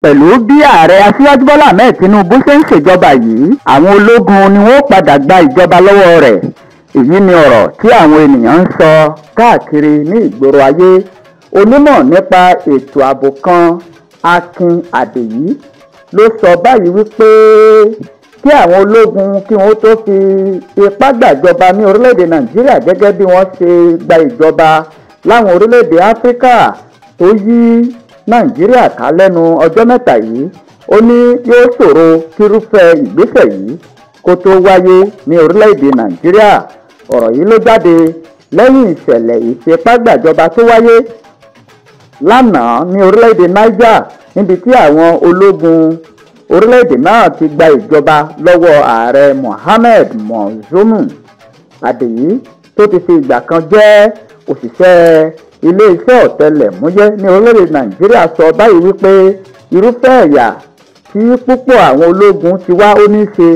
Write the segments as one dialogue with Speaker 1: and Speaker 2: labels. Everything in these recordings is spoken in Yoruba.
Speaker 1: Pẹ̀lú bí ààrẹ Aṣíwájú Bọ́lá Ahmed Tinubu ṣe ń ṣèjọba yìí, àwọn ológun ni wọ́n padà gba ìjọba lọ́wọ́ rẹ̀. Èyí ni ọ̀rọ̀ tí àwọn ènìyàn ń sọ káàkiri ní ìgboro ayé. Onímọ̀ nípa ètò ààbò kan, Akin Adeyi, ló sọ báyìí wípé kí àwọn ológun kí wọ́n tó fi ipá gbàjọba ní orílẹ̀-èdè Nàìjíríà gẹ́gẹ́ bí wọ́n ṣe gba ìjọba láwọn orílẹ̀-èdè Áfíríkà tó yí Nàìjíríà ká lẹ́nu ọjọ́ mẹ́ta yìí, ó ní yóò ṣòro kírúfẹ́ ìgbésẹ̀ yìí kó tó wáyé ní orílẹ̀-èdè Nàìjíríà. Ọ̀rọ̀ yìí ló jáde lẹ́yìn ìṣẹ̀lẹ̀ ìfipágbàjọba tó wáyé lánàá ní orílẹ̀-èdè Niger, níbi tí àwọn ológun orílẹ̀-èdè náà ti gba ìjọba lọ́wọ́ ààrẹ Mohammed Bazoum. Adeyi, tó ti fi ìgbà kan jẹ́ òṣìṣẹ́ ilé-iṣẹ́ ọ̀tẹlẹ̀múyẹ́ ní orílẹ̀-èdè Nàìjíríà, sọ báyìí wípé irúfẹ́ ẹ̀yà tí púpọ̀ àwọn ológun ti wá ó ní ṣe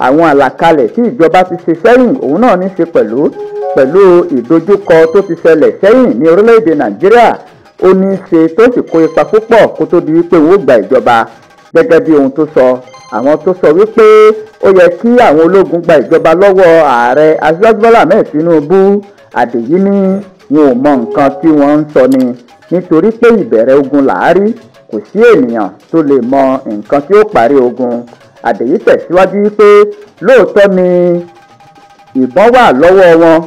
Speaker 1: àwọn àlàkalẹ̀ tí ìjọba ti ṣe sẹ́yìn, òun náà ní ṣe pẹ̀lú ìdojúkọ tó ti ṣẹlẹ̀ sẹ́yìn ní orílẹ̀-èdè Nàìjíríà. Ó ní ṣe tó sì kó ipa púpọ̀ kó tó di wípé wọ́n gba ìjọba. Gẹ́gẹ́ bí ohun tó sọ, àwọn tó sọ wípé ó yẹ kí àwọn ológun gba ìjọba lọ́wọ́ ààrẹ Aṣíwájú Bọ́lá Ahmed Tinubu, Adeyi ní wọn ò mọ nǹkan tí wọ́n ń sọ ni, nítorí pé ìbẹ̀rẹ̀ ogun làárí, kò sí ènìyàn tó lè mọ nǹkan tí ó parí ogun. Adeyi tẹ̀síwájú wípé lóòótọ́ ni ìbọn wà lọ́wọ́ wọn,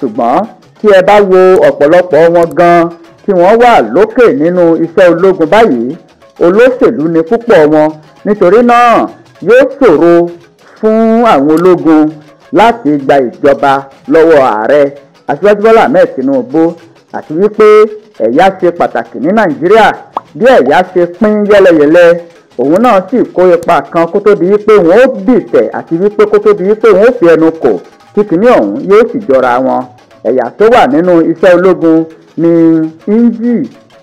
Speaker 1: ṣùgbọ́n tí ẹ bá wo ọ̀pọ̀lọpọ̀ wọn gan tí wọ́n wà lókè nínú iṣẹ́ ológun báyìí, olóṣèlú ni púpọ̀ wọn. Nítorí náà yóò ṣòro fún àwọn ológun láti gba ìjọba lọ́wọ́ ààrẹ Aṣíwájú Bọ́lá Ahmed Tinubu, àti wípé ẹ̀yà ṣe pàtàkì ní Nàìjíríà. Bí ẹ̀yà ṣe pín yẹ́lẹyẹ̀lẹ, òun náà sì kó ipa kan kó tó di wípé wọ́n ó dìtẹ̀, àti wípé kó tó di wípé wọ́n ó fi ẹnu kò kí kìíní ọ̀hún yóò sì jọra wọn. Ẹ̀yà tó wà nínú iṣẹ́ ológun ní Inji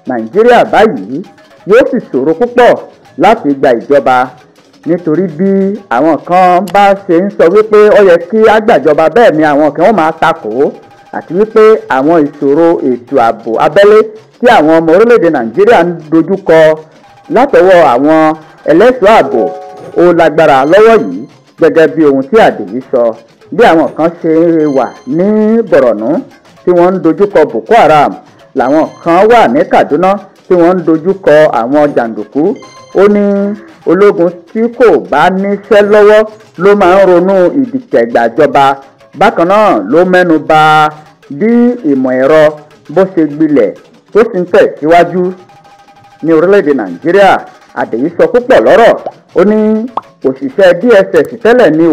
Speaker 1: Nàìjíríà báyìí yóò sì ṣòro púpọ̀ láti gba ìjọba, nítorí bí àwọn kan bá ṣe ń sọ wípé ó yẹ kí á gbàjọba, bẹ́ẹ̀ ni àwọn kan wọ́n máa takò, àti wípé àwọn ìṣòro ètò ààbò abẹ́lé tí àwọn ọmọ orílẹ̀-èdè Nàìjíríà ń dojúkọ látọwọ́ àwọn ẹlẹ́ṣọ́ ààbò ó lágbára lọ́wọ́ yìí. Gẹ́gẹ́ bí ohun tí Adeyi sọ, bí àwọn kan ṣe wà ní Borno tí wọ́n ń dojúkọ Boko Haram, làwọn kan wà ní Kaduna tí wọ́n ń dojúkọ àwọn jàǹdùkú. Ó ní ológun tí kò bá níṣẹ́ lọ́wọ́ ló máa ń ronú ìdìtẹ̀gbàjọba. Bákan náà ló mẹ́nu bà bí ìmọ̀ ẹ̀rọ bó ṣe gbilẹ̀ tó sì ń tẹ̀síwájú ní orílẹ̀-èdè Nàìjíríà. Adeyi sọ púpọ̀ lọ́rọ̀. Ó ní òṣìṣẹ́ DSS tẹ́lẹ̀ ni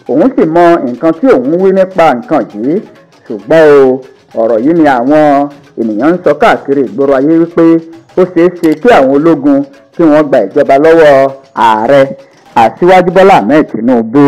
Speaker 1: òun sì mọ nǹkan tí òun wí nípa nǹkan yìí, ṣùgbọ́n ọ̀rọ̀ yìí ni àwọn ènìyàn ń sọ káàkiri ìgboro ayé wípé ó ṣeé ṣe kí àwọn ológun kí wọ́n gba ìjọba lọ́wọ́ ààrẹ Aṣíwájú Bọ́lá Ahmed Tinubu.